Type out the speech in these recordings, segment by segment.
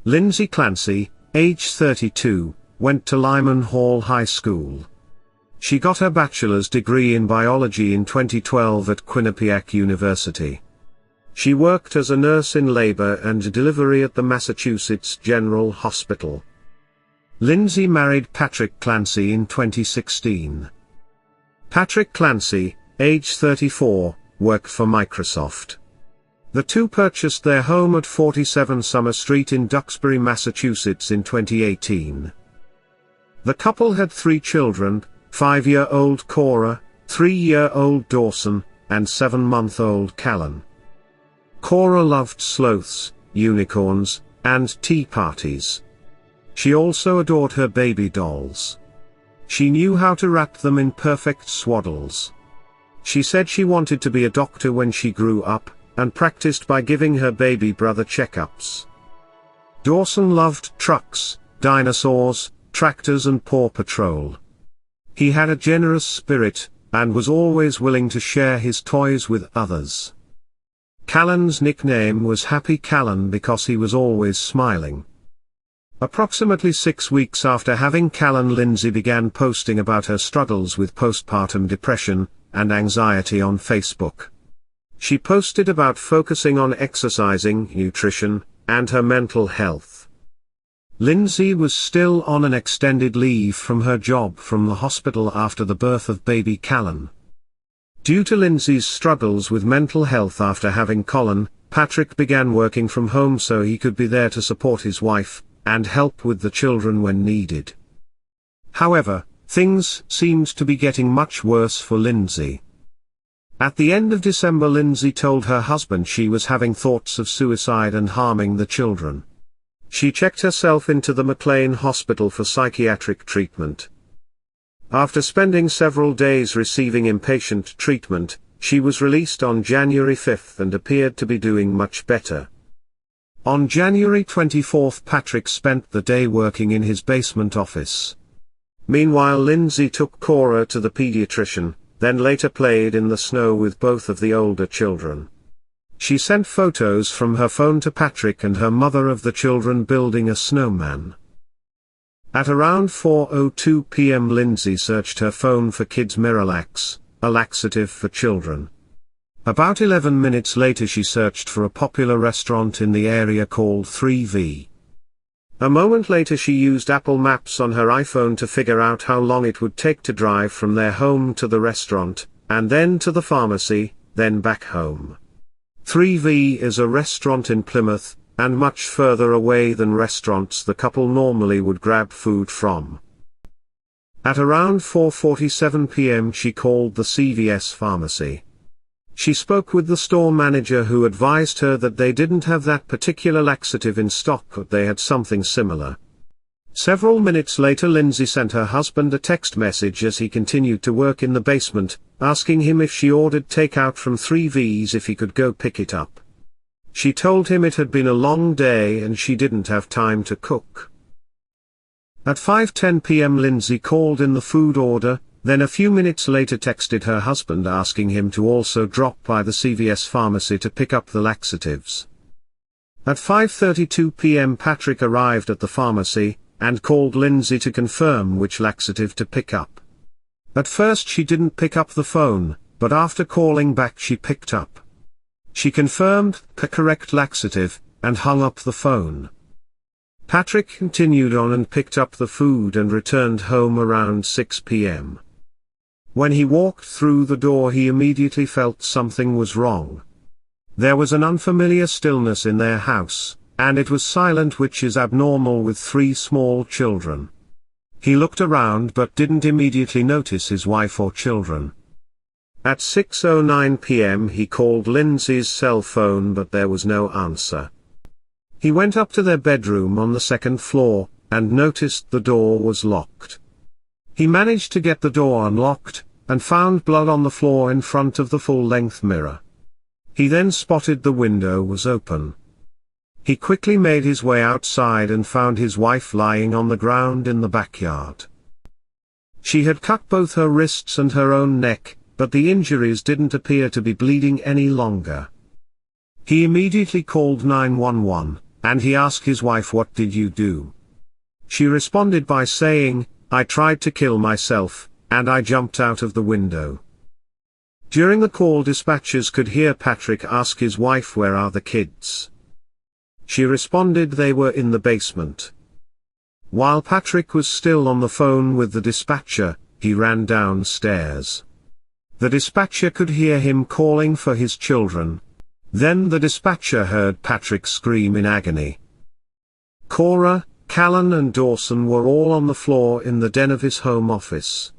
Lindsay Clancy, age 32, went to Lyman Hall High School. She got her bachelor's degree in biology in 2012 at Quinnipiac University. She worked as a nurse in labor and delivery at the Massachusetts General Hospital. Lindsay married Patrick Clancy in 2016. Patrick Clancy, age 34, worked for Microsoft. The two purchased their home at 47 Summer Street in Duxbury, Massachusetts in 2018. The couple had 3 children, 5-year-old Cora, 3-year-old Dawson, and 7-month-old Callan. Cora loved sloths, unicorns, and tea parties. She also adored her baby dolls. She knew how to wrap them in perfect swaddles. She said she wanted to be a doctor when she grew up, and practiced by giving her baby brother checkups. Dawson loved trucks, dinosaurs, tractors and Paw Patrol. He had a generous spirit, and was always willing to share his toys with others. Callan's nickname was Happy Callan because he was always smiling. Approximately 6 weeks after having Callan, Lindsay began posting about her struggles with postpartum depression and anxiety on Facebook. She posted about focusing on exercising, nutrition, and her mental health. Lindsay was still on an extended leave from her job from the hospital after the birth of baby Callan. Due to Lindsay's struggles with mental health after having Colin, Patrick began working from home so he could be there to support his wife, and help with the children when needed. However, things seemed to be getting much worse for Lindsay. At the end of December, Lindsay told her husband she was having thoughts of suicide and harming the children. She checked herself into the McLean Hospital for psychiatric treatment. After spending several days receiving inpatient treatment, she was released on January 5 and appeared to be doing much better. On January 24, Patrick spent the day working in his basement office. Meanwhile, Lindsay took Cora to the pediatrician, then later played in the snow with both of the older children. She sent photos from her phone to Patrick and her mother of the children building a snowman. At around 4:02 p.m. Lindsay searched her phone for Kids Miralax, a laxative for children. About 11 minutes later she searched for a popular restaurant in the area called 3V. A moment later she used Apple Maps on her iPhone to figure out how long it would take to drive from their home to the restaurant, and then to the pharmacy, then back home. 3V is a restaurant in Plymouth, and much further away than restaurants the couple normally would grab food from. At around 4:47 p.m. she called the CVS pharmacy. She spoke with the store manager who advised her that they didn't have that particular laxative in stock but they had something similar. Several minutes later Lindsay sent her husband a text message as he continued to work in the basement, asking him if she ordered takeout from 3V's if he could go pick it up. She told him it had been a long day and she didn't have time to cook. At 5:10 p.m. Lindsay called in the food order, then a few minutes later texted her husband asking him to also drop by the CVS pharmacy to pick up the laxatives. At 5:32 p.m. Patrick arrived at the pharmacy, and called Lindsay to confirm which laxative to pick up. At first she didn't pick up the phone, but after calling back she picked up. She confirmed the correct laxative, and hung up the phone. Patrick continued on and picked up the food and returned home around 6 p.m. When he walked through the door he immediately felt something was wrong. There was an unfamiliar stillness in their house, and it was silent, which is abnormal with 3 small children. He looked around but didn't immediately notice his wife or children. At 6:09 p.m. he called Lindsay's cell phone but there was no answer. He went up to their bedroom on the 2nd floor, and noticed the door was locked. He managed to get the door unlocked, and found blood on the floor in front of the full-length mirror. He then spotted the window was open. He quickly made his way outside and found his wife lying on the ground in the backyard. She had cut both her wrists and her own neck, but the injuries didn't appear to be bleeding any longer. He immediately called 911, and he asked his wife, "What did you do?" She responded by saying, "I tried to kill myself, and I jumped out of the window." During the call, dispatchers could hear Patrick ask his wife, "Where are the kids?" She responded they were in the basement. While Patrick was still on the phone with the dispatcher, he ran downstairs. The dispatcher could hear him calling for his children. Then the dispatcher heard Patrick scream in agony. Cora, Callan and Dawson were all on the floor in the den of his home office.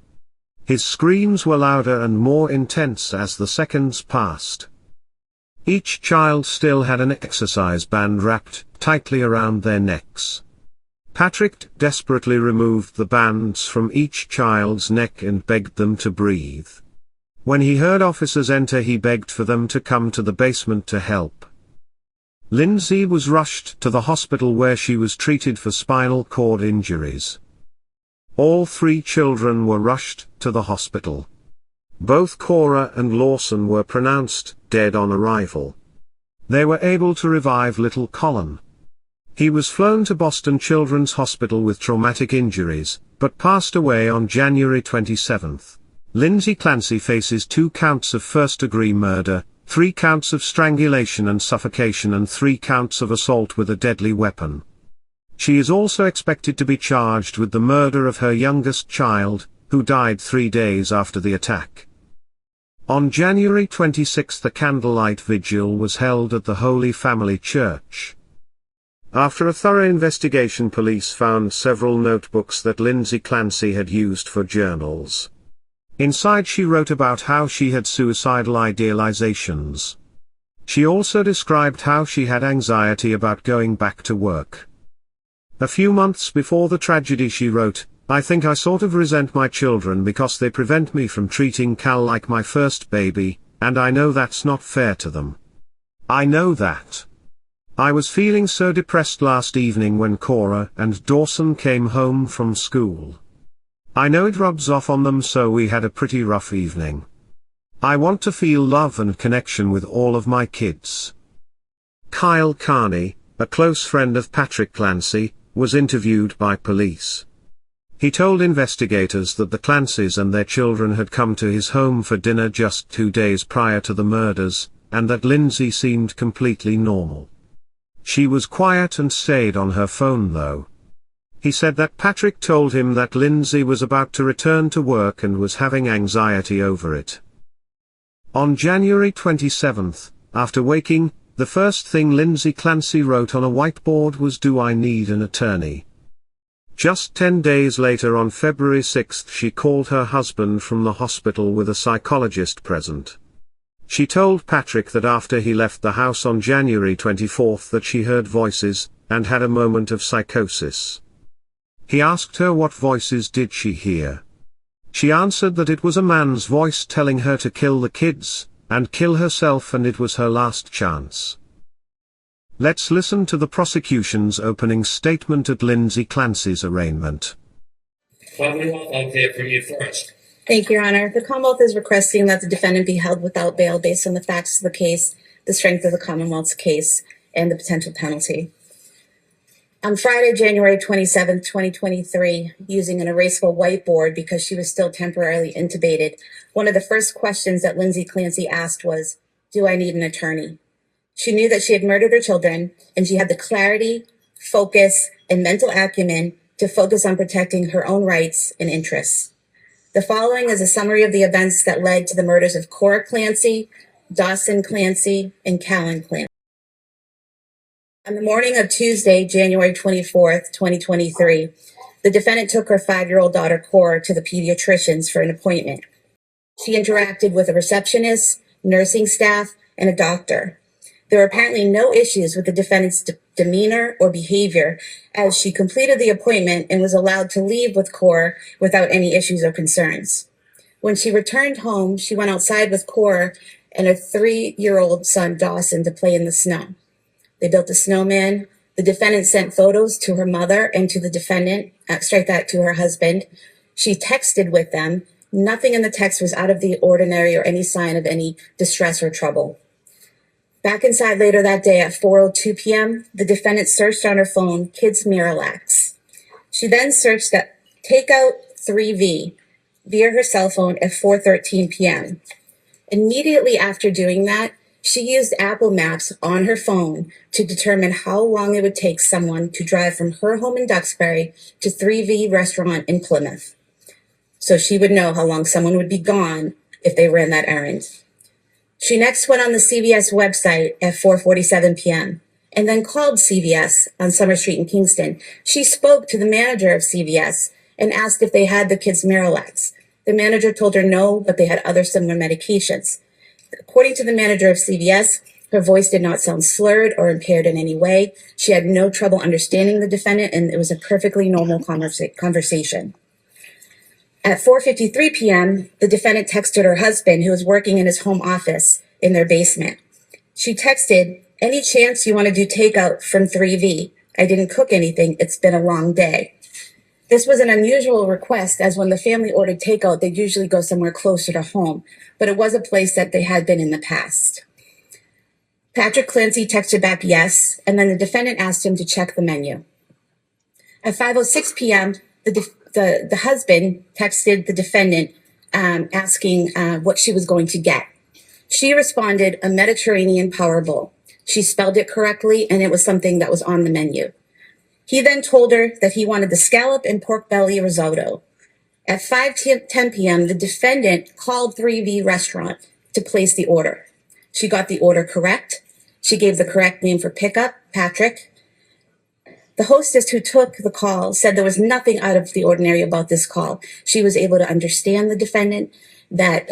His screams were louder and more intense as the seconds passed. Each child still had an exercise band wrapped tightly around their necks. Patrick desperately removed the bands from each child's neck and begged them to breathe. When he heard officers enter, he begged for them to come to the basement to help. Lindsay was rushed to the hospital where she was treated for spinal cord injuries. All three children were rushed to the hospital. Both Cora and Lawson were pronounced dead on arrival. They were able to revive little Colin. He was flown to Boston Children's Hospital with traumatic injuries, but passed away on January 27. Lindsay Clancy faces 2 counts of first-degree murder, 3 counts of strangulation and suffocation and 3 counts of assault with a deadly weapon. She is also expected to be charged with the murder of her youngest child, who died 3 days after the attack. On January 26 a candlelight vigil was held at the Holy Family Church. After a thorough investigation, police found several notebooks that Lindsay Clancy had used for journals. Inside she wrote about how she had suicidal idealizations. She also described how she had anxiety about going back to work. A few months before the tragedy she wrote, "I think I sort of resent my children because they prevent me from treating Cal like my first baby, and I know that's not fair to them. I know that. I was feeling so depressed last evening when Cora and Dawson came home from school. I know it rubs off on them, so we had a pretty rough evening. I want to feel love and connection with all of my kids." Kyle Carney, a close friend of Patrick Clancy, was interviewed by police. He told investigators that the Clancys and their children had come to his home for dinner just 2 days prior to the murders, and that Lindsay seemed completely normal. She was quiet and stayed on her phone though. He said that Patrick told him that Lindsay was about to return to work and was having anxiety over it. On January 27, after waking, the first thing Lindsay Clancy wrote on a whiteboard was, "Do I need an attorney?" Just 10 days later, on February 6, she called her husband from the hospital with a psychologist present. She told Patrick that after he left the house on January 24 that she heard voices, and had a moment of psychosis. He asked her what voices did she hear. She answered that it was a man's voice telling her to kill the kids, and kill herself, and it was her last chance. Let's listen to the prosecution's opening statement at Lindsay Clancy's arraignment. Commonwealth, I'll hear from you first. Thank you, Your Honor. The Commonwealth is requesting that the defendant be held without bail based on the facts of the case, the strength of the Commonwealth's case, and the potential penalty. On Friday, January 27, 2023, using an erasable whiteboard because she was still temporarily intubated, one of the first questions that Lindsay Clancy asked was, "Do I need an attorney?" She knew that she had murdered her children, and she had the clarity, focus, and mental acumen to focus on protecting her own rights and interests. The following is a summary of the events that led to the murders of Cora Clancy, Dawson Clancy, and Callan Clancy. On the morning of Tuesday, January 24th, 2023, the defendant took her 5-year-old daughter Cora to the pediatrician's for an appointment. She interacted with a receptionist, nursing staff, and a doctor. There were apparently no issues with the defendant's demeanor or behavior, as she completed the appointment and was allowed to leave with Cora without any issues or concerns. When she returned home, she went outside with Cora and her 3-year-old son Dawson to play in the snow. They built a snowman. The defendant sent photos to her mother and to the defendant, to her husband. She texted with them. Nothing in the text was out of the ordinary or any sign of any distress or trouble. Back inside later that day at 4:02 p.m., the defendant searched on her phone Kids Miralax. She then searched that Takeout 3V via her cell phone at 4:13 p.m. Immediately after doing that, she used Apple Maps on her phone to determine how long it would take someone to drive from her home in Duxbury to 3V restaurant in Plymouth. So she would know how long someone would be gone if they ran that errand. She next went on the CVS website at 4:47 p.m. and then called CVS on Summer Street in Kingston. She spoke to the manager of CVS and asked if they had the Kids Miralax. The manager told her no, but they had other similar medications. According to the manager of CVS, her voice did not sound slurred or impaired in any way. She had no trouble understanding the defendant, and it was a perfectly normal conversation. At 4:53 p.m., the defendant texted her husband, who was working in his home office in their basement. She texted, "Any chance you want to do takeout from 3V? I didn't cook anything. It's been a long day." This was an unusual request, as when the family ordered takeout, they'd usually go somewhere closer to home, but it was a place that they had been in the past. Patrick Clancy texted back yes, and then the defendant asked him to check the menu. At 5:06 p.m., the husband texted the defendant asking what she was going to get. She responded, "A Mediterranean power bowl." She spelled it correctly, and it was something that was on the menu. He then told her that he wanted the scallop and pork belly risotto. At 5:10 p.m., the defendant called 3V Restaurant to place the order. She got the order correct. She gave the correct name for pickup, Patrick. The hostess who took the call said there was nothing out of the ordinary about this call. She was able to understand the defendant, that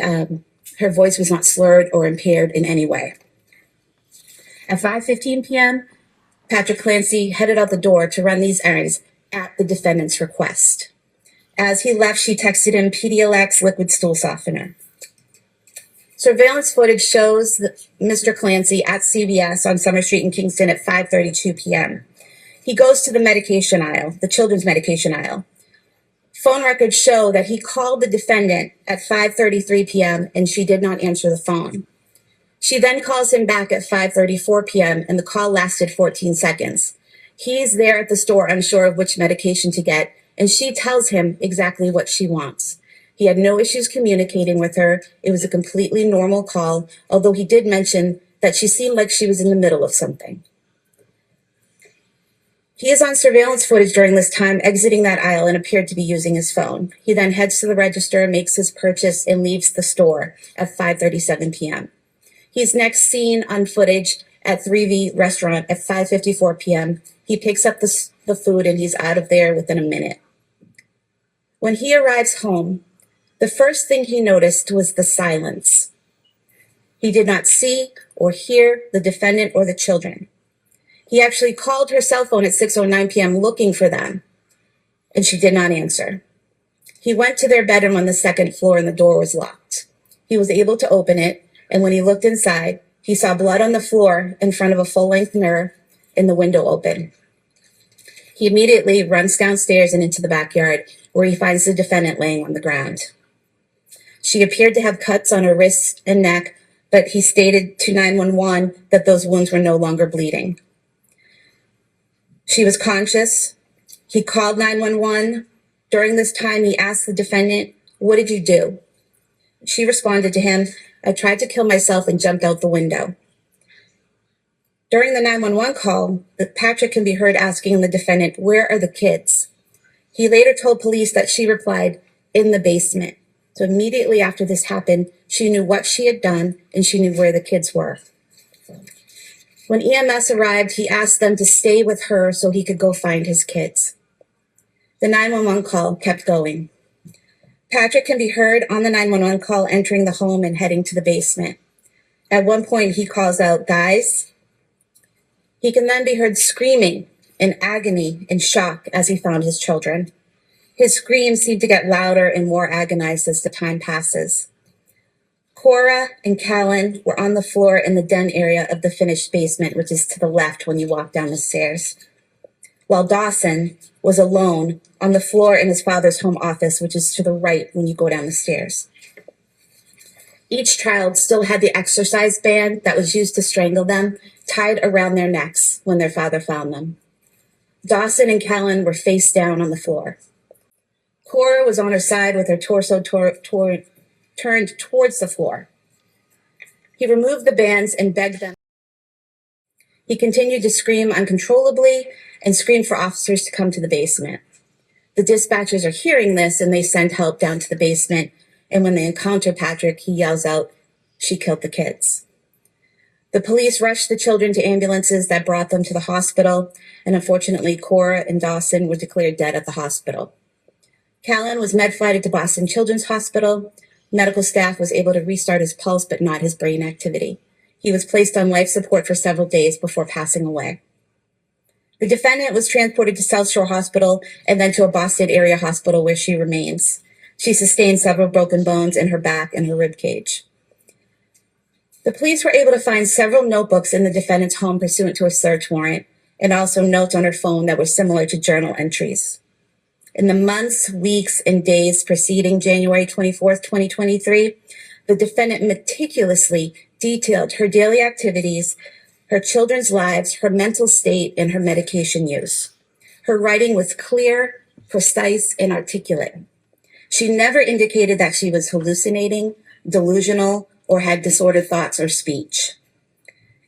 her voice was not slurred or impaired in any way. At 5:15 p.m., Patrick Clancy headed out the door to run these errands at the defendant's request. As he left, she texted him Pedialex liquid stool softener. Surveillance footage shows Mr. Clancy at CVS on Summer Street in Kingston at 5:32 p.m. He goes to the medication aisle, the children's medication aisle. Phone records show that he called the defendant at 5:33 p.m. and she did not answer the phone. She then calls him back at 5:34 p.m. and the call lasted 14 seconds. He's there at the store unsure of which medication to get, and she tells him exactly what she wants. He had no issues communicating with her. It was a completely normal call, although he did mention that she seemed like she was in the middle of something. He is on surveillance footage during this time, exiting that aisle and appeared to be using his phone. He then heads to the register, makes his purchase, and leaves the store at 5:37 p.m. He's next seen on footage at 3V Restaurant at 5:54 p.m. He picks up the food and he's out of there within a minute. When he arrives home, the first thing he noticed was the silence. He did not see or hear the defendant or the children. He actually called her cell phone at 6:09 p.m. looking for them, and she did not answer. He went to their bedroom on the second floor and the door was locked. He was able to open it, and when he looked inside, he saw blood on the floor in front of a full-length mirror and the window open. He immediately runs downstairs and into the backyard, where he finds the defendant laying on the ground. She appeared to have cuts on her wrists and neck, but he stated to 911 that those wounds were no longer bleeding. She was conscious. He called 911. During this time, he asked the defendant, "What did you do?" She responded to him, "I tried to kill myself and jumped out the window." During the 911 call, Patrick can be heard asking the defendant, "Where are the kids?" He later told police that she replied, "In the basement." So immediately after this happened, she knew what she had done and she knew where the kids were. When EMS arrived, he asked them to stay with her so he could go find his kids. The 911 call kept going. Patrick can be heard on the 911 call entering the home and heading to the basement. At one point, he calls out, "Guys." He can then be heard screaming in agony and shock as he found his children. His screams seem to get louder and more agonized as the time passes. Cora and Callan were on the floor in the den area of the finished basement, which is to the left when you walk down the stairs, while Dawson was alone on the floor in his father's home office, which is to the right when you go down the stairs. Each child still had the exercise band that was used to strangle them tied around their necks when their father found them. Dawson and Callan were face down on the floor. Cora was on her side with her torso turned towards the floor. He removed the bands and begged them. He continued to scream uncontrollably and screamed for officers to come to the basement. The dispatchers are hearing this and they send help down to the basement. And when they encounter Patrick, he yells out, "She killed the kids." The police rushed the children to ambulances that brought them to the hospital. And unfortunately, Cora and Dawson were declared dead at the hospital. Callan was med-flighted to Boston Children's Hospital. Medical staff was able to restart his pulse, but not his brain activity. He was placed on life support for several days before passing away. The defendant was transported to South Shore Hospital and then to a Boston area hospital where she remains. She sustained several broken bones in her back and her rib cage. The police were able to find several notebooks in the defendant's home pursuant to a search warrant, and also notes on her phone that were similar to journal entries. In the months, weeks, and days preceding January 24th, 2023, the defendant meticulously detailed her daily activities, her children's lives, her mental state, and her medication use. Her writing was clear, precise, and articulate. She never indicated that she was hallucinating, delusional, or had disordered thoughts or speech.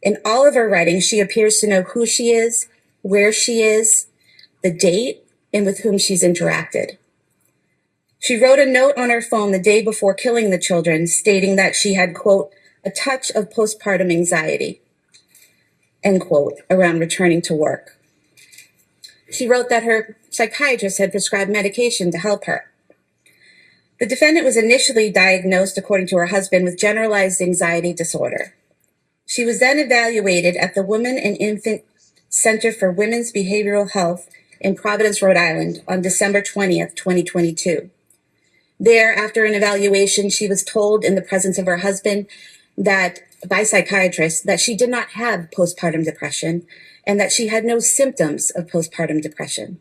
In all of her writing, she appears to know who she is, where she is, the date, and with whom she's interacted. She wrote a note on her phone the day before killing the children, stating that she had, quote, "a touch of postpartum anxiety," end quote, around returning to work. She wrote that her psychiatrist had prescribed medication to help her. The defendant was initially diagnosed, according to her husband, with generalized anxiety disorder. She was then evaluated at the Women and Infant Center for Women's Behavioral Health in Providence, Rhode Island on December 20th, 2022. There, after an evaluation, she was told in the presence of her husband by psychiatrists that she did not have postpartum depression and that she had no symptoms of postpartum depression.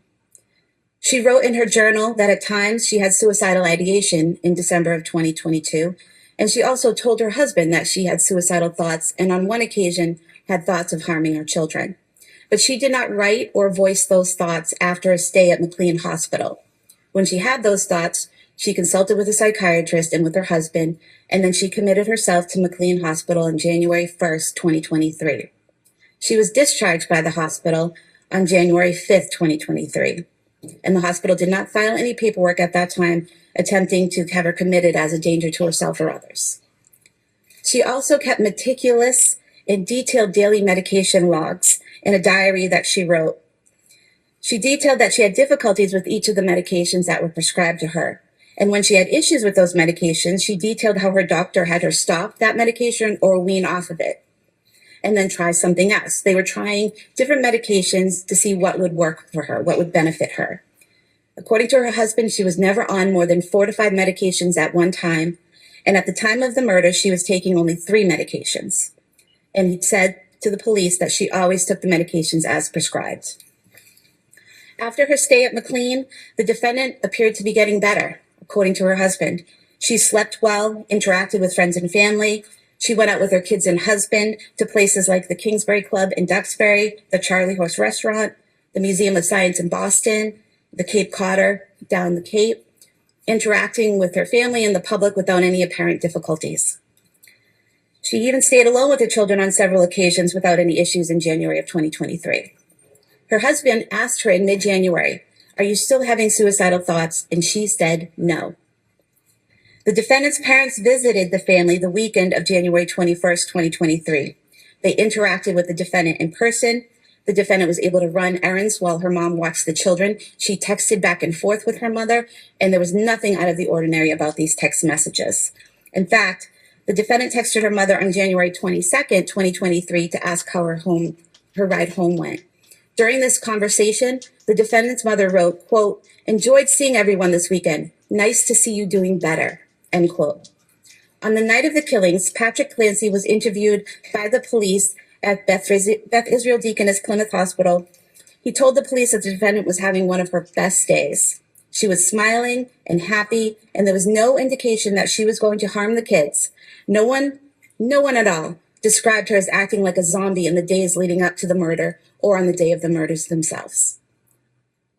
She wrote in her journal that at times she had suicidal ideation in December of 2022, and she also told her husband that she had suicidal thoughts and on one occasion had thoughts of harming her children. But she did not write or voice those thoughts after a stay at McLean Hospital. When she had those thoughts, she consulted with a psychiatrist and with her husband, and then she committed herself to McLean Hospital on January 1st, 2023. She was discharged by the hospital on January 5th, 2023, and the hospital did not file any paperwork at that time attempting to have her committed as a danger to herself or others. She also kept meticulous and detailed daily medication logs in a diary that she wrote. She detailed that she had difficulties with each of the medications that were prescribed to her. And when she had issues with those medications, she detailed how her doctor had her stop that medication or wean off of it and then try something else. They were trying different medications to see what would work for her, what would benefit her. According to her husband, she was never on more than 4 to 5 medications at one time. And at the time of the murder, she was taking only 3 medications. And he said to the police that she always took the medications as prescribed. After her stay at McLean, the defendant appeared to be getting better, according to her husband. She slept well, interacted with friends and family. She went out with her kids and husband to places like the Kingsbury Club in Duxbury, the Charlie Horse Restaurant, the Museum of Science in Boston, the Cape Codder down the Cape, interacting with her family and the public without any apparent difficulties. She even stayed alone with the children on several occasions without any issues in January of 2023. Her husband asked her in mid-January, "Are you still having suicidal thoughts?" And she said no. The defendant's parents visited the family the weekend of January 21st, 2023. They interacted with the defendant in person. The defendant was able to run errands while her mom watched the children. She texted back and forth with her mother, and there was nothing out of the ordinary about these text messages. In fact, the defendant texted her mother on January 22nd, 2023 to ask how her ride home went. During this conversation, the defendant's mother wrote, quote, "Enjoyed seeing everyone this weekend. Nice to see you doing better," end quote. On the night of the killings, Patrick Clancy was interviewed by the police at Beth Israel Deaconess Plymouth Hospital. He told the police that the defendant was having one of her best days. She was smiling and happy, and there was no indication that she was going to harm the kids. No one at all described her as acting like a zombie in the days leading up to the murder or on the day of the murders themselves.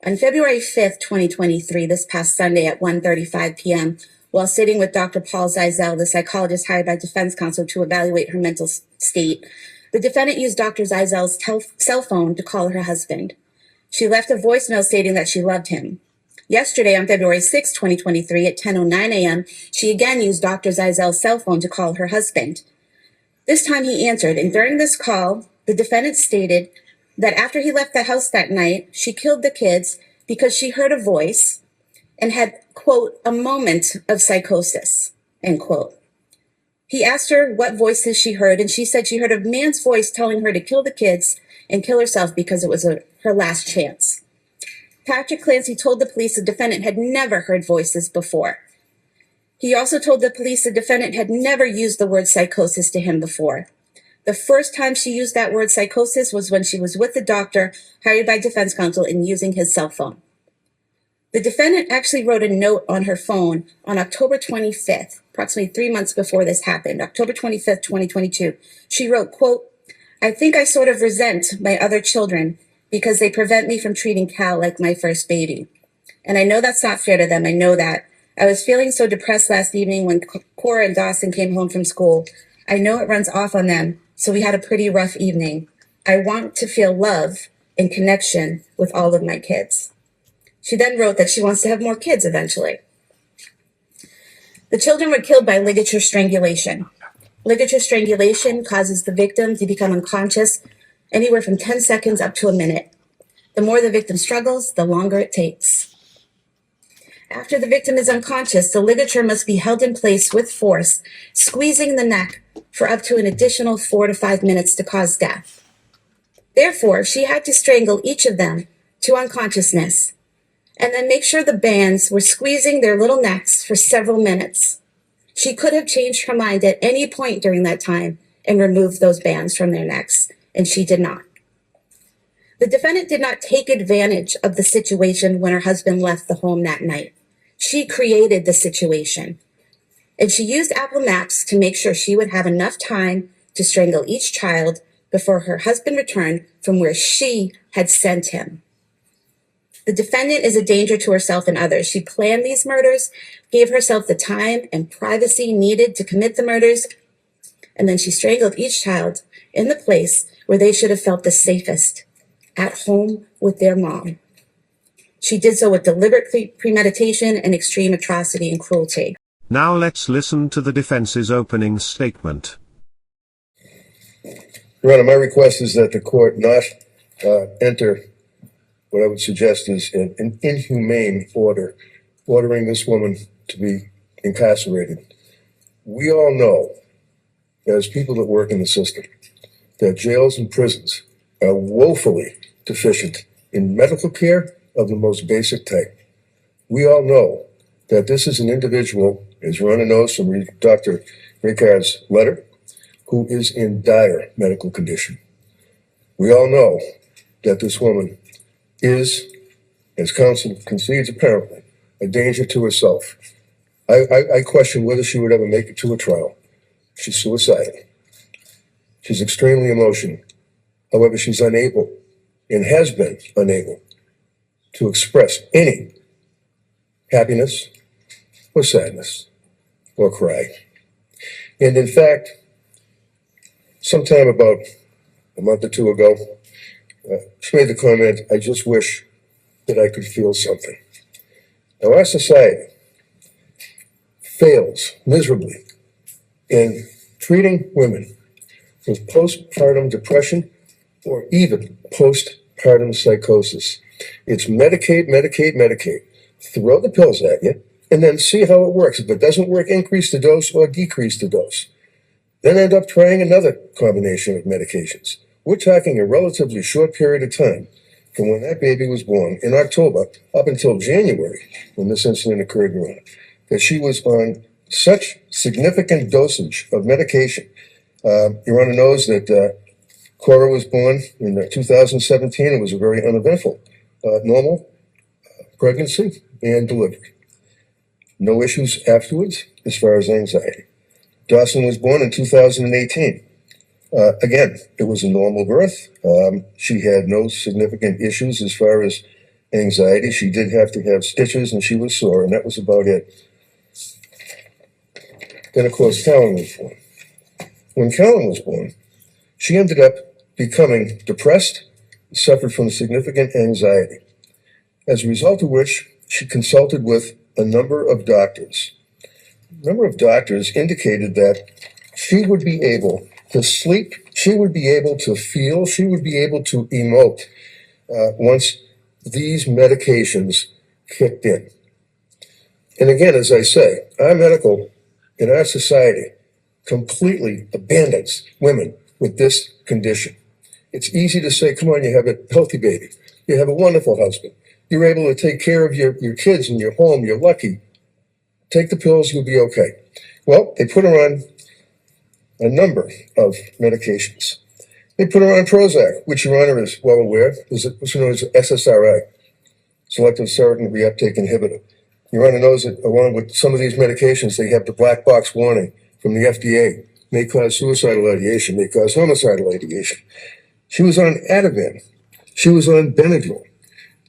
On February 5th, 2023, this past Sunday at 1:35 p.m., while sitting with Dr. Paul Zeisel, the psychologist hired by defense counsel to evaluate her mental state, the defendant used Dr. Zeisel's cell phone to call her husband. She left a voicemail stating that she loved him. Yesterday, on February 6, 2023, at 10:09 a.m., she again used Dr. Zeisel's cell phone to call her husband. This time he answered, and during this call, the defendant stated that after he left the house that night, she killed the kids because she heard a voice and had, quote, a moment of psychosis, end quote. He asked her what voices she heard, and she said she heard a man's voice telling her to kill the kids and kill herself because it was her last chance. Patrick Clancy told the police the defendant had never heard voices before. He also told the police the defendant had never used the word psychosis to him before. The first time she used that word psychosis was when she was with the doctor hired by defense counsel and using his cell phone. The defendant actually wrote a note on her phone on October 25th, approximately 3 months before this happened, October 25th, 2022. She wrote, quote, "I think I sort of resent my other children because they prevent me from treating Cal like my first baby. And I know that's not fair to them. I know that. I was feeling so depressed last evening when Cora and Dawson came home from school. I know it runs off on them, so we had a pretty rough evening. I want to feel love and connection with all of my kids." She then wrote that she wants to have more kids eventually. The children were killed by ligature strangulation. Ligature strangulation causes the victim to become unconscious anywhere from 10 seconds up to a minute. The more the victim struggles, the longer it takes. After the victim is unconscious, the ligature must be held in place with force, squeezing the neck for up to an additional 4 to 5 minutes to cause death. Therefore, she had to strangle each of them to unconsciousness and then make sure the bands were squeezing their little necks for several minutes. She could have changed her mind at any point during that time and removed those bands from their necks, and she did not. The defendant did not take advantage of the situation when her husband left the home that night. She created the situation, and she used Apple Maps to make sure she would have enough time to strangle each child before her husband returned from where she had sent him. The defendant is a danger to herself and others. She planned these murders, gave herself the time and privacy needed to commit the murders, and then she strangled each child in the place where they should have felt the safest, at home with their mom. She did so with deliberate premeditation and extreme atrocity and cruelty. Now let's listen to the defense's opening statement. Your Honor, my request is that the court not enter what I would suggest is an inhumane order, ordering this woman to be incarcerated. We all know, as people that work in the system, that jails and prisons are woefully deficient in medical care of the most basic type. We all know that this is an individual, as Your Honor knows from Dr. Ricard's letter, who is in dire medical condition. We all know that this woman is, as counsel concedes apparently, a danger to herself. I question whether she would ever make it to a trial. She's suicidal. She's extremely emotional. However, she's unable, and has been unable, to express any happiness or sadness or cry. And in fact, sometime about a month or two ago, she made the comment, "I just wish that I could feel something." Now, our society fails miserably in treating women with postpartum depression or even postpartum psychosis. It's medicate, medicate, medicate. Throw the pills at you and then see how it works. If it doesn't work, increase the dose or decrease the dose. Then end up trying another combination of medications. We're talking a relatively short period of time from when that baby was born in October up until January, when this incident occurred, Your Honor, that she was on such significant dosage of medication. Your Honor knows that Cora was born in 2017. It was a very uneventful, normal pregnancy, and delivery. No issues afterwards as far as anxiety. Dawson was born in 2018. Again, it was a normal birth. She had no significant issues as far as anxiety. She did have to have stitches and she was sore, and that was about it. Then, of course, Callan was born. When Callan was born, she ended up becoming depressed, suffered from significant anxiety, as a result of which she consulted with a number of doctors. A number of doctors indicated that she would be able to sleep, she would be able to feel, she would be able to emote once these medications kicked in. And again, as I say, our medical in our society completely abandons women with this condition. It's easy to say, come on, you have a healthy baby. You have a wonderful husband. You're able to take care of your kids and your home. You're lucky. Take the pills, you'll be okay. Well, they put her on a number of medications. They put her on Prozac, which Your Honor is well aware, is what's known as SSRI, selective serotonin reuptake inhibitor. Your Honor knows that along with some of these medications, they have the black box warning from the FDA. May cause suicidal ideation, may cause homicidal ideation. She was on Ativan. She was on Benadryl.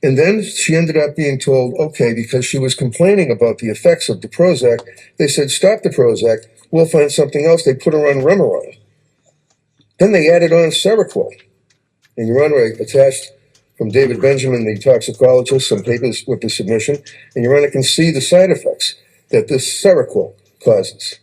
And then she ended up being told, okay, because she was complaining about the effects of the Prozac, they said, stop the Prozac, we'll find something else. They put her on Remeron. Then they added on Seroquel. And Your Honor, I attached from David Benjamin, the toxicologist, some papers with the submission, and Your Honor can see the side effects that this Seroquel causes.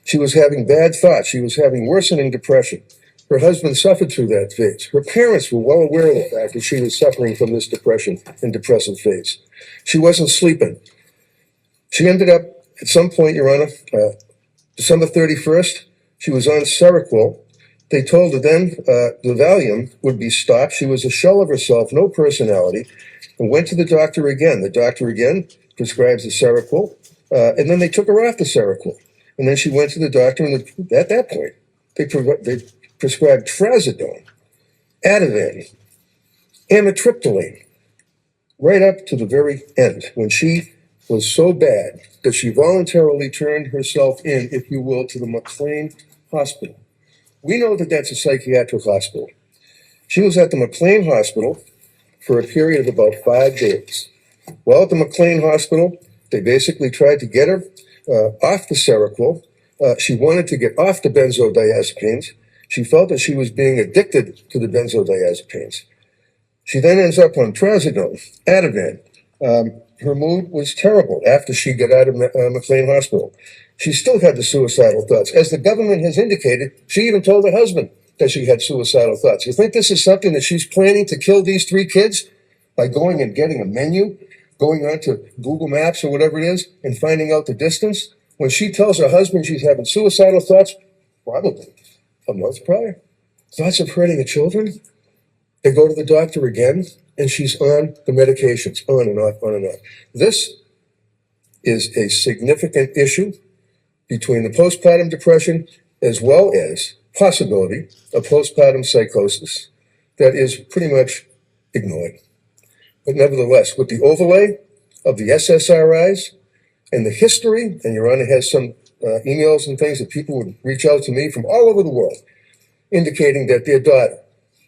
She was having bad thoughts. She was having worsening depression. Her husband suffered through that phase. Her parents were well aware of the fact that she was suffering from this depression and depressive phase. She wasn't sleeping. She ended up, at some point, Your Honor, December 31st, she was on Seroquel. They told her then the Valium would be stopped. She was a shell of herself, no personality, and went to the doctor again. The doctor again prescribes the Seroquel, and then they took her off the Seroquel. And then she went to the doctor, and at that point, they prescribed trazodone, Ativan, amitriptyline, right up to the very end, when she was so bad that she voluntarily turned herself in, if you will, to the McLean Hospital. We know that that's a psychiatric hospital. She was at the McLean Hospital for a period of about 5 days. Well, at the McLean Hospital, they basically tried to get her off the Seroquel. She wanted to get off the benzodiazepines. She felt that she was being addicted to the benzodiazepines. She then ends up on trazodone, Ativan. Her mood was terrible after she got out of McLean Hospital. She still had the suicidal thoughts. As the government has indicated, she even told her husband that she had suicidal thoughts. You think this is something that she's planning to kill these 3 kids by going and getting a menu, going on to Google Maps or whatever it is, and finding out the distance? When she tells her husband she's having suicidal thoughts, probably a month prior, thoughts of hurting the children, they go to the doctor again, and she's on the medications, on and off, on and off. This is a significant issue between the postpartum depression as well as possibility of postpartum psychosis that is pretty much ignored. But nevertheless, with the overlay of the SSRIs and the history, and Your Honor has some emails and things that people would reach out to me from all over the world, indicating that their daughter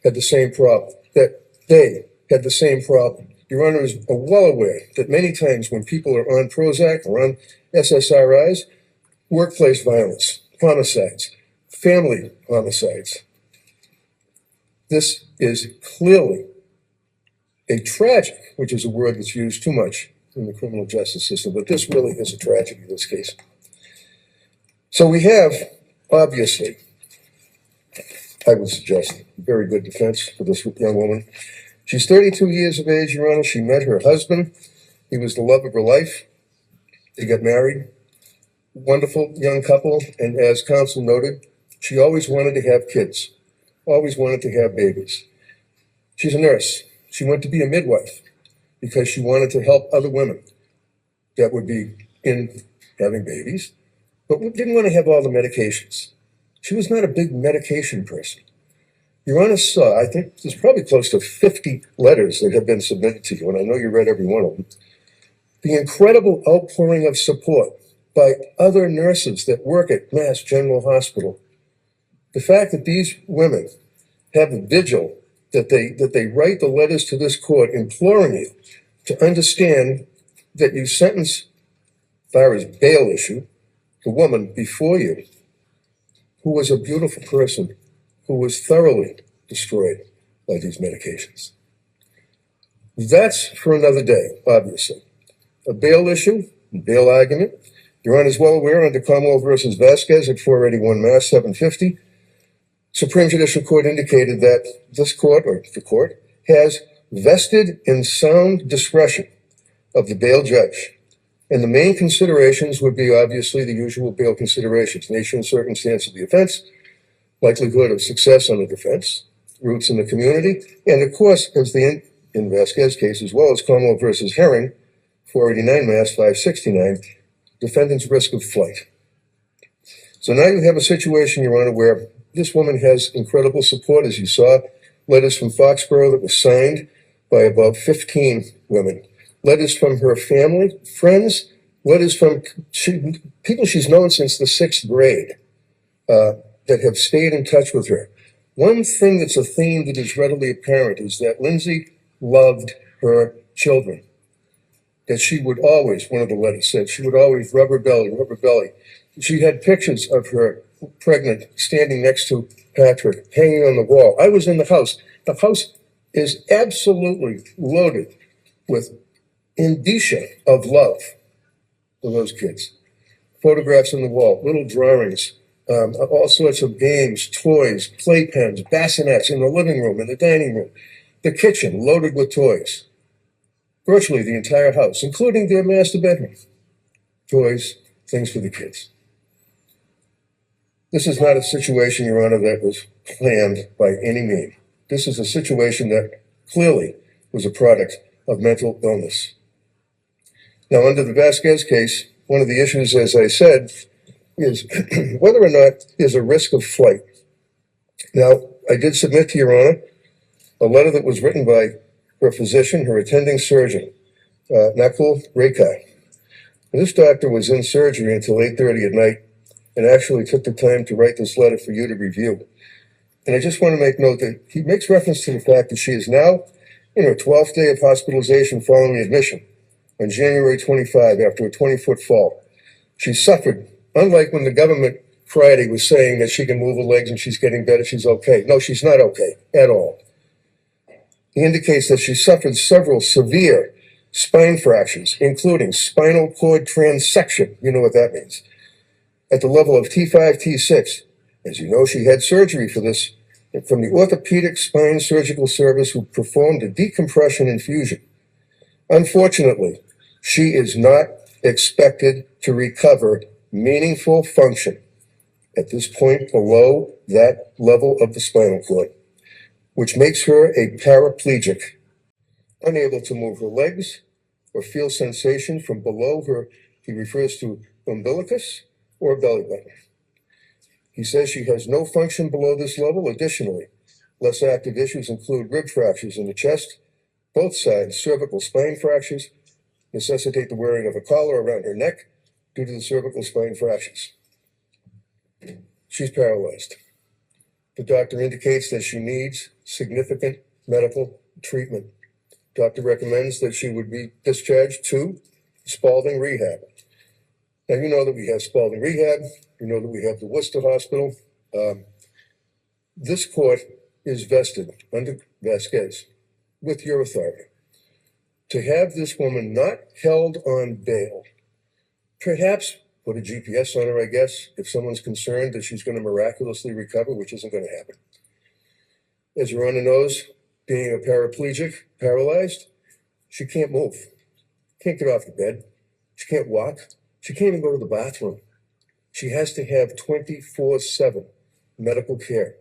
had the same problem, that they had the same problem. Your Honor is well aware that many times when people are on Prozac or on SSRIs, workplace violence, homicides, family homicides. This is clearly a tragic, which is a word that's used too much in the criminal justice system, but this really is a tragedy in this case. So we have, obviously, I would suggest, a very good defense for this young woman. She's 32 years of age, Your Honor. She met her husband. He was the love of her life. They got married. Wonderful young couple. And as counsel noted, she always wanted to have kids, always wanted to have babies. She's a nurse. She went to be a midwife because she wanted to help other women that would be in having babies, but didn't want to have all the medications. She was not a big medication person. Your Honor saw, I think there's probably close to 50 letters that have been submitted to you, and I know you read every one of them. The incredible outpouring of support by other nurses that work at Mass General Hospital. The fact that these women have a vigil, that they write the letters to this court imploring you to understand that you sentence, as far as bail issue, the woman before you, who was a beautiful person, who was thoroughly destroyed by these medications. That's for another day, obviously. A bail issue, bail argument. Your Honor is well aware under Commonwealth versus Vasquez at 481 Mass 750, Supreme Judicial Court indicated that this court, or the court, has vested in sound discretion of the bail judge. And the main considerations would be obviously the usual bail considerations: nature and circumstance of the offense, likelihood of success on the defense, roots in the community, and of course, as in Vasquez case, as well as Commonwealth versus Herring, 489 Mass 569, defendant's risk of flight. So now you have a situation, Your Honor, where this woman has incredible support, as you saw, letters from Foxborough that were signed by about 15 women, letters from her family, friends, letters from people she's known since the 6th grade that have stayed in touch with her. One thing that's a theme that is readily apparent is that Lindsay loved her children. That she would always, one of the letters said, she would always rub her belly, rub her belly. She had pictures of her pregnant, standing next to Patrick, hanging on the wall. I was in the house. The house is absolutely loaded with indicia of love for those kids. Photographs on the wall, little drawings, all sorts of games, toys, playpens, bassinets in the living room, in the dining room, the kitchen loaded with toys. Virtually the entire house, including their master bedroom. Toys, things for the kids. This is not a situation, Your Honor, that was planned by any means. This is a situation that clearly was a product of mental illness. Now, under the Vasquez case, one of the issues, as I said, is whether or not there's a risk of flight. Now, I did submit to Your Honor a letter that was written by her physician, her attending surgeon, Nakul Rekai. This doctor was in surgery until 8:30 at night and actually took the time to write this letter for you to review. And I just want to make note that he makes reference to the fact that she is now in her 12th day of hospitalization following admission on January 25 after a 20-foot fall. She suffered, unlike when the government Friday was saying that she can move her legs and she's getting better, she's okay. No, she's not okay at all. He indicates that she suffered several severe spine fractures, including spinal cord transection. You know what that means. At the level of T5, T6. As you know, she had surgery for this from the Orthopedic Spine Surgical Service, who performed a decompression infusion. Unfortunately, she is not expected to recover meaningful function at this point below that level of the spinal cord, which makes her a paraplegic, unable to move her legs or feel sensation from below her, he refers to umbilicus or belly button. He says she has no function below this level. Additionally, less active issues include rib fractures in the chest, both sides cervical spine fractures, necessitate the wearing of a collar around her neck due to the cervical spine fractures. She's paralyzed. The doctor indicates that she needs significant medical treatment. Doctor recommends that she would be discharged to Spalding Rehab. Now, you know that we have Spalding Rehab. You know that we have the Worcester Hospital. This court is vested under Vasquez with your authority to have this woman not held on bail. Perhaps put a GPS on her, I guess, if someone's concerned that she's going to miraculously recover, which isn't going to happen. As Your Honor knows, being a paraplegic, paralyzed, she can't move, can't get off the bed, she can't walk, she can't even go to the bathroom. She has to have 24/7 medical care.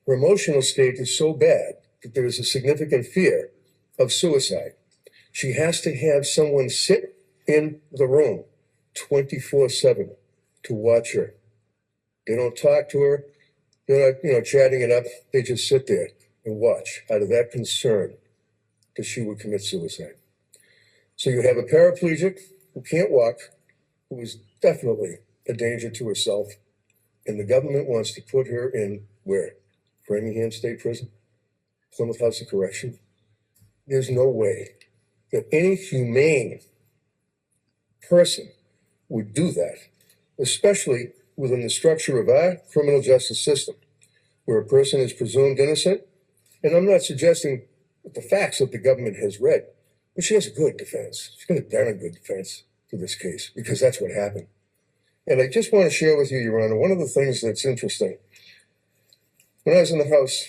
Her emotional state is so bad that there is a significant fear of suicide. She has to have someone sit in the room 24/7 to watch her. They don't talk to her. They're not, chatting it up. They just sit there and watch out of that concern that she would commit suicide. So you have a paraplegic who can't walk, who is definitely a danger to herself, and the government wants to put her in where? Framingham State Prison? Plymouth House of Correction? There's no way that any humane person would do that, especially within the structure of our criminal justice system, where a person is presumed innocent. And I'm not suggesting the facts that the government has read, but she has a good defense. She's got a darn good defense for this case, because that's what happened. And I just want to share with you, Your Honor, one of the things that's interesting. When I was in the House,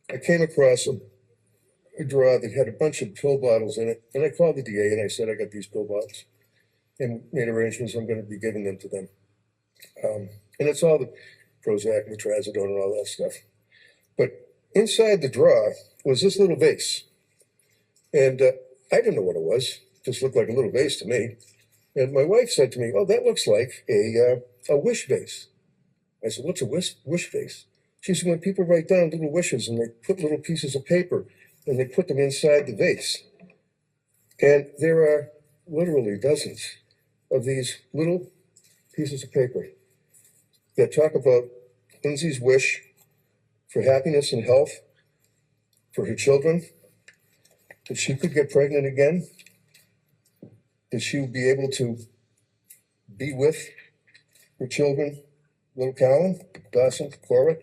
I came across a drawer that had a bunch of pill bottles in it, and I called the DA and I said, I got these pill bottles, and made arrangements. I'm going to be giving them to them. And it's all the Prozac and the Trazodone and all that stuff. But inside the drawer was this little vase. And I didn't know what it was. It just looked like a little vase to me. And my wife said to me, oh, that looks like a wish vase. I said, what's a wish vase? She said, when people write down little wishes and they put little pieces of paper and they put them inside the vase. And there are literally dozens of these little pieces of paper that talk about Lindsay's wish for happiness and health for her children, that she could get pregnant again, that she would be able to be with her children, little Colin, Dawson, Cora,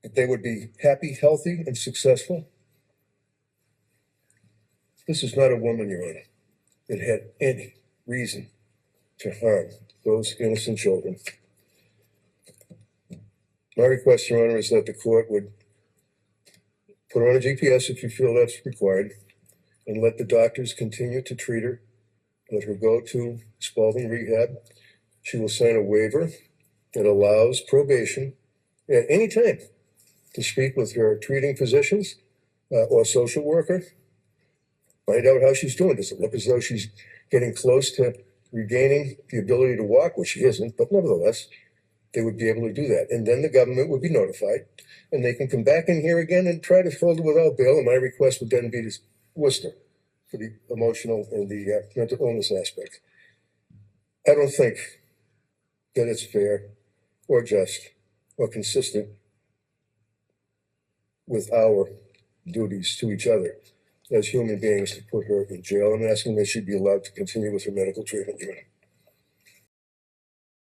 that they would be happy, healthy, and successful. This is not a woman, Your Honor, that had any reason to harm those innocent children. My request, Your Honor, is that the court would put her on a GPS if you feel that's required, and let the doctors continue to treat her. Let her go to Spalding Rehab. She will sign a waiver that allows probation at any time to speak with her treating physicians or social worker. Find out how she's doing. Does it look as though she's getting close to regaining the ability to walk? Well, she isn't, but nevertheless, they would be able to do that. And then the government would be notified, and they can come back in here again and try to hold her without bail. And my request would then be to Worcester for the emotional and the mental illness aspect. I don't think that it's fair or just or consistent with our duties to each other as human beings to put her in jail. I'm asking that she be allowed to continue with her medical treatment.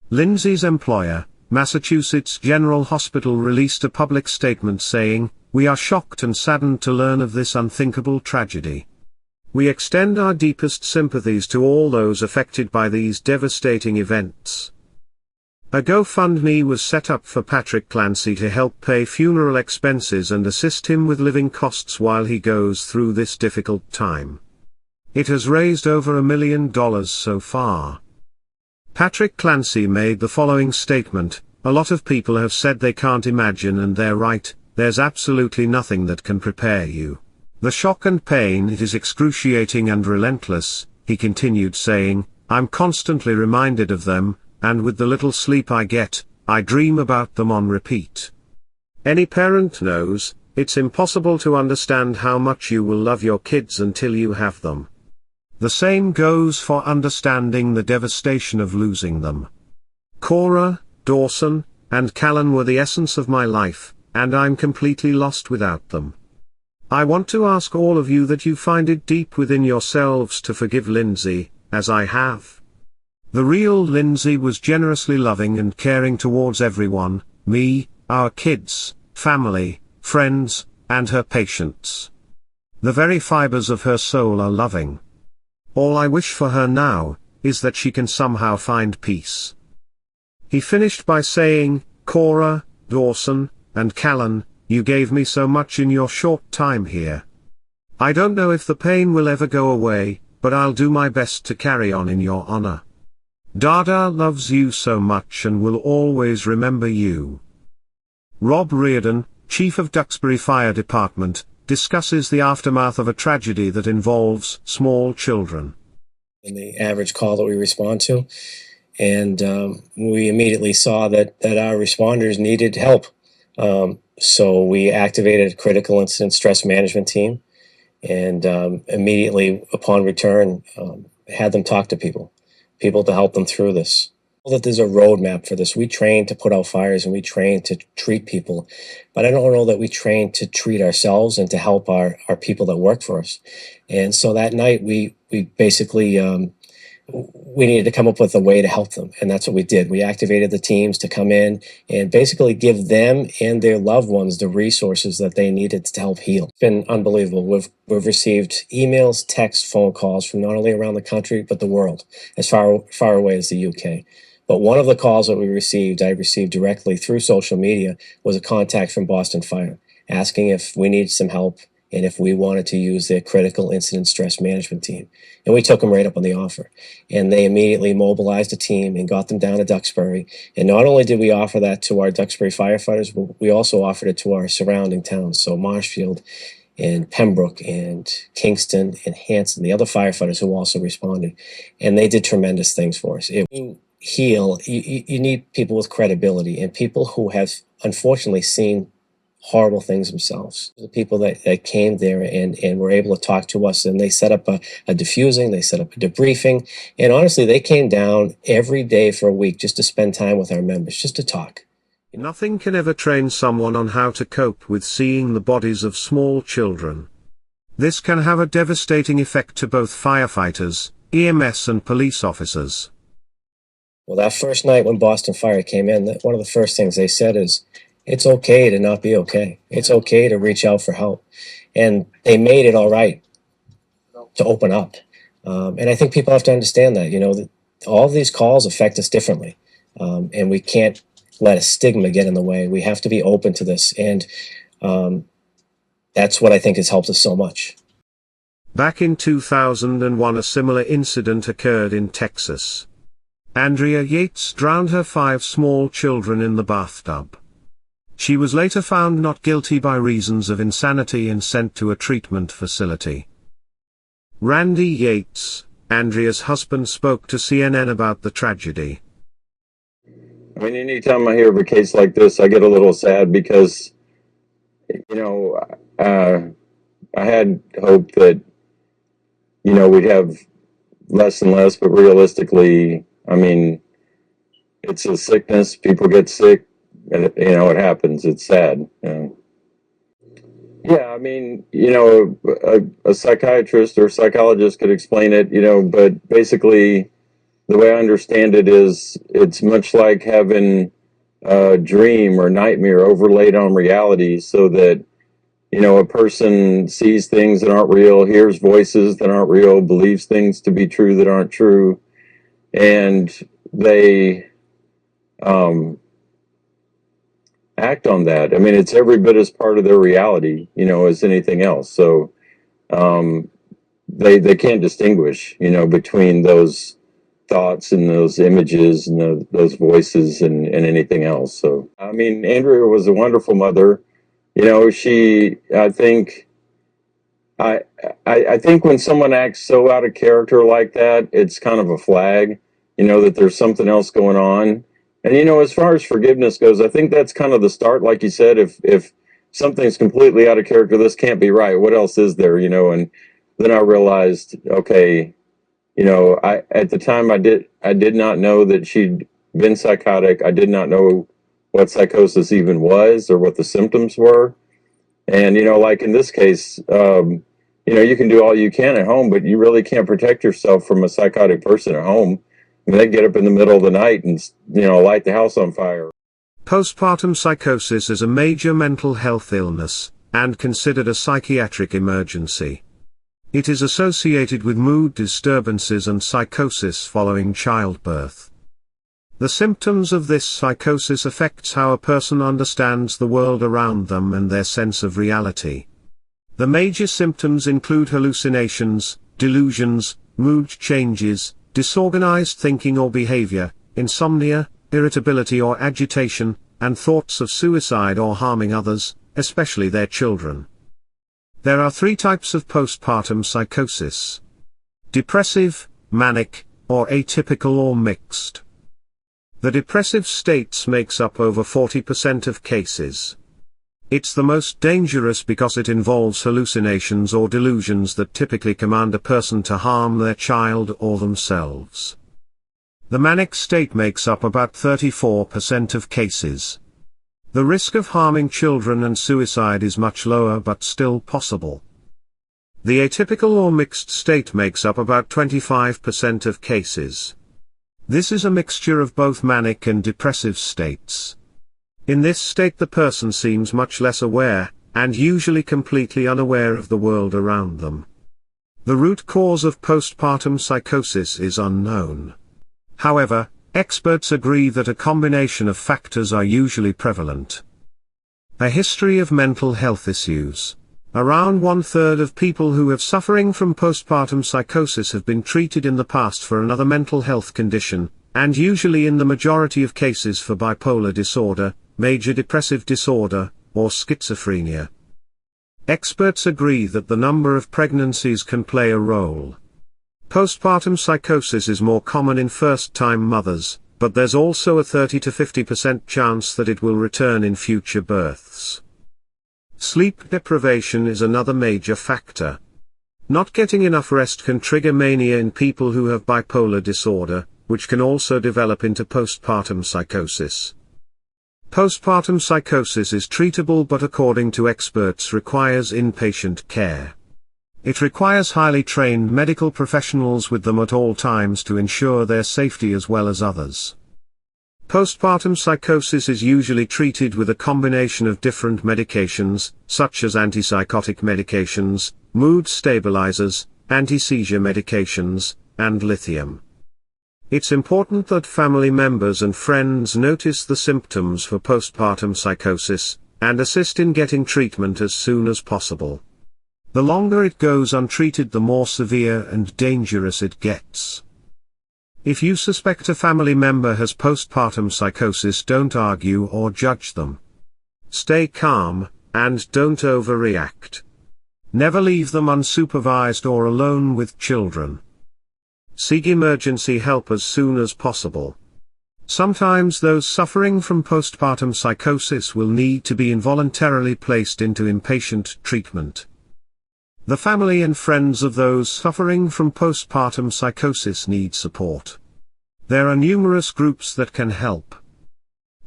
Lindsay's employer, Massachusetts General Hospital, released a public statement saying, "We are shocked and saddened to learn of this unthinkable tragedy. We extend our deepest sympathies to all those affected by these devastating events." A GoFundMe was set up for Patrick Clancy to help pay funeral expenses and assist him with living costs while he goes through this difficult time. It has raised over $1 million so far. Patrick Clancy made the following statement: "A lot of people have said they can't imagine, and they're right. There's absolutely nothing that can prepare you. The shock and pain, it is excruciating and relentless." He continued saying, "I'm constantly reminded of them, and with the little sleep I get, I dream about them on repeat. Any parent knows, it's impossible to understand how much you will love your kids until you have them. The same goes for understanding the devastation of losing them. Cora, Dawson, and Callan were the essence of my life, and I'm completely lost without them. I want to ask all of you that you find it deep within yourselves to forgive Lindsay, as I have. The real Lindsay was generously loving and caring towards everyone, me, our kids, family, friends, and her patients. The very fibers of her soul are loving. All I wish for her now, is that she can somehow find peace." He finished by saying, "Cora, Dawson, and Callan, you gave me so much in your short time here. I don't know if the pain will ever go away, but I'll do my best to carry on in your honor. Dada loves you so much and will always remember you." Rob Reardon, Chief of Duxbury Fire Department, discusses the aftermath of a tragedy that involves small children. In the average call that we respond to, and we immediately saw that our responders needed help. So we activated a critical incident stress management team, And immediately upon return, had them talk to people to help them through this. That there's a roadmap for this. We train to put out fires and we train to treat people, but I don't know that we train to treat ourselves and to help our people that work for us. And so that night we basically we needed to come up with a way to help them, and that's what we did. We activated the teams to come in and basically give them and their loved ones the resources that they needed to help heal. It's been unbelievable. We've received emails, texts, phone calls from not only around the country but the world, as far away as the UK. But one of the calls that I received directly through social media, was a contact from Boston Fire asking if we needed some help and if we wanted to use their critical incident stress management team. And we took them right up on the offer. And they immediately mobilized a team and got them down to Duxbury. And not only did we offer that to our Duxbury firefighters, but we also offered it to our surrounding towns. So Marshfield and Pembroke and Kingston and Hanson, the other firefighters who also responded. And they did tremendous things for us. You need people with credibility and people who have unfortunately seen horrible things themselves. The people that came there and were able to talk to us, and they set up a diffusing, they set up a debriefing, and honestly, they came down every day for a week just to spend time with our members, just to talk. Nothing can ever train someone on how to cope with seeing the bodies of small children. This can have a devastating effect to both firefighters, EMS and police officers. Well, that first night when Boston Fire came in, one of the first things they said is, it's okay to not be okay. It's okay to reach out for help. And they made it all right to open up. And I think people have to understand that, that all of these calls affect us differently. And we can't let a stigma get in the way. We have to be open to this. And that's what I think has helped us so much. Back in 2001, a similar incident occurred in Texas. Andrea Yates drowned her 5 small children in the bathtub. She was later found not guilty by reasons of insanity and sent to a treatment facility. Randy Yates, Andrea's husband, spoke to CNN about the tragedy. I mean, anytime I hear of a case like this, I get a little sad because, I had hoped that, we'd have less and less, but realistically, I mean, it's a sickness, people get sick. It happens. It's sad. Yeah, I mean, a psychiatrist or psychologist could explain it, but basically the way I understand it is it's much like having a dream or nightmare overlaid on reality so that, a person sees things that aren't real, hears voices that aren't real, believes things to be true that aren't true, and they act on that. I mean, it's every bit as part of their reality, as anything else. So they can't distinguish, between those thoughts and those images and those voices and anything else. So, I mean, Andrea was a wonderful mother. I think when someone acts so out of character like that, it's kind of a flag, that there's something else going on. And, as far as forgiveness goes, I think that's kind of the start. Like you said, if something's completely out of character, this can't be right. What else is there, And then I realized, okay, at the time I did not know that she'd been psychotic. I did not know what psychosis even was or what the symptoms were. And, like in this case, you can do all you can at home, but you really can't protect yourself from a psychotic person at home. And they get up in the middle of the night and, light the house on fire. Postpartum psychosis is a major mental health illness, and considered a psychiatric emergency. It is associated with mood disturbances and psychosis following childbirth. The symptoms of this psychosis affects how a person understands the world around them and their sense of reality. The major symptoms include hallucinations, delusions, mood changes, disorganized thinking or behavior, insomnia, irritability or agitation, and thoughts of suicide or harming others, especially their children. There are 3 types of postpartum psychosis: depressive, manic, or atypical or mixed. The depressive states makes up over 40% of cases. It's the most dangerous because it involves hallucinations or delusions that typically command a person to harm their child or themselves. The manic state makes up about 34% of cases. The risk of harming children and suicide is much lower but still possible. The atypical or mixed state makes up about 25% of cases. This is a mixture of both manic and depressive states. In this state the person seems much less aware, and usually completely unaware of the world around them. The root cause of postpartum psychosis is unknown. However, experts agree that a combination of factors are usually prevalent. A history of mental health issues. Around 1/3 of people who have suffering from postpartum psychosis have been treated in the past for another mental health condition, and usually in the majority of cases for bipolar disorder, major depressive disorder, or schizophrenia. Experts agree that the number of pregnancies can play a role. Postpartum psychosis is more common in first-time mothers, but there's also a 30 to 50% chance that it will return in future births. Sleep deprivation is another major factor. Not getting enough rest can trigger mania in people who have bipolar disorder, which can also develop into postpartum psychosis. Postpartum psychosis is treatable but according to experts requires inpatient care. It requires highly trained medical professionals with them at all times to ensure their safety as well as others. Postpartum psychosis is usually treated with a combination of different medications, such as antipsychotic medications, mood stabilizers, anti-seizure medications, and lithium. It's important that family members and friends notice the symptoms for postpartum psychosis, and assist in getting treatment as soon as possible. The longer it goes untreated, the more severe and dangerous it gets. If you suspect a family member has postpartum psychosis, don't argue or judge them. Stay calm, and don't overreact. Never leave them unsupervised or alone with children. Seek emergency help as soon as possible. Sometimes those suffering from postpartum psychosis will need to be involuntarily placed into inpatient treatment. The family and friends of those suffering from postpartum psychosis need support. There are numerous groups that can help.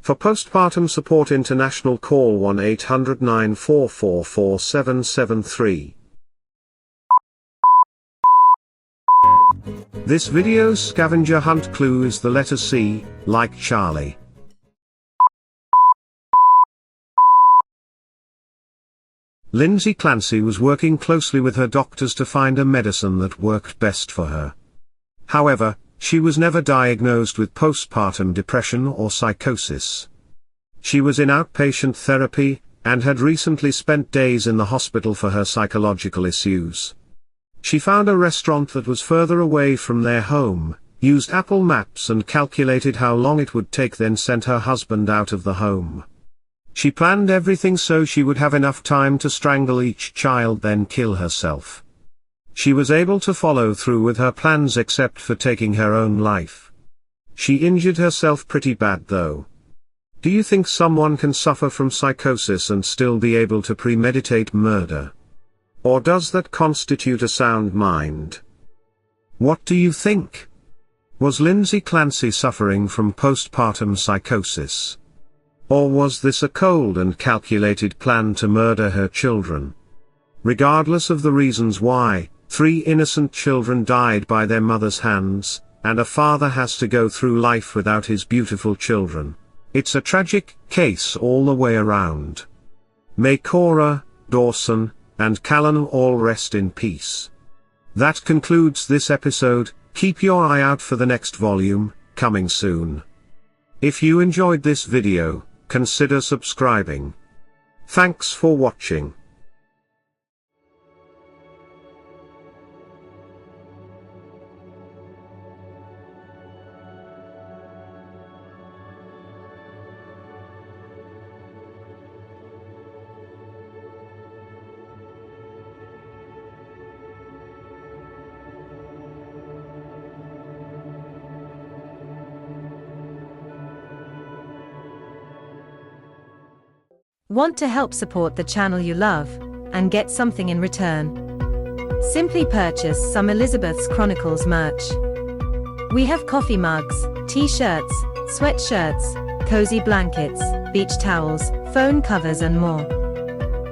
For postpartum support international, call 1-800-944-4773. This video's scavenger hunt clue is the letter C, like Charlie. Lindsay Clancy was working closely with her doctors to find a medicine that worked best for her. However, she was never diagnosed with postpartum depression or psychosis. She was in outpatient therapy, and had recently spent days in the hospital for her psychological issues. She found a restaurant that was further away from their home, used Apple Maps and calculated how long it would take, then sent her husband out of the home. She planned everything so she would have enough time to strangle each child then kill herself. She was able to follow through with her plans except for taking her own life. She injured herself pretty bad though. Do you think someone can suffer from psychosis and still be able to premeditate murder? Or does that constitute a sound mind? What do you think? Was Lindsay Clancy suffering from postpartum psychosis? Or was this a cold and calculated plan to murder her children? Regardless of the reasons why, 3 innocent children died by their mother's hands, and a father has to go through life without his beautiful children. It's a tragic case all the way around. May Cora, Dawson, and Callan all rest in peace. That concludes this episode. Keep your eye out for the next volume, coming soon. If you enjoyed this video, consider subscribing. Thanks for watching. Want to help support the channel you love and get something in return? Simply purchase some Elizabeth's Chronicles merch. We have coffee mugs, t-shirts, sweatshirts, cozy blankets, beach towels, phone covers and more.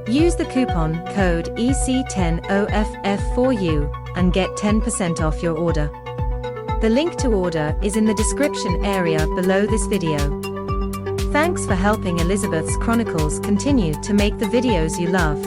Use the coupon code EC10OFF4U and get 10% off your order. The link to order is in the description area below this video. Thanks for helping Elizabeth's Chronicles continue to make the videos you love.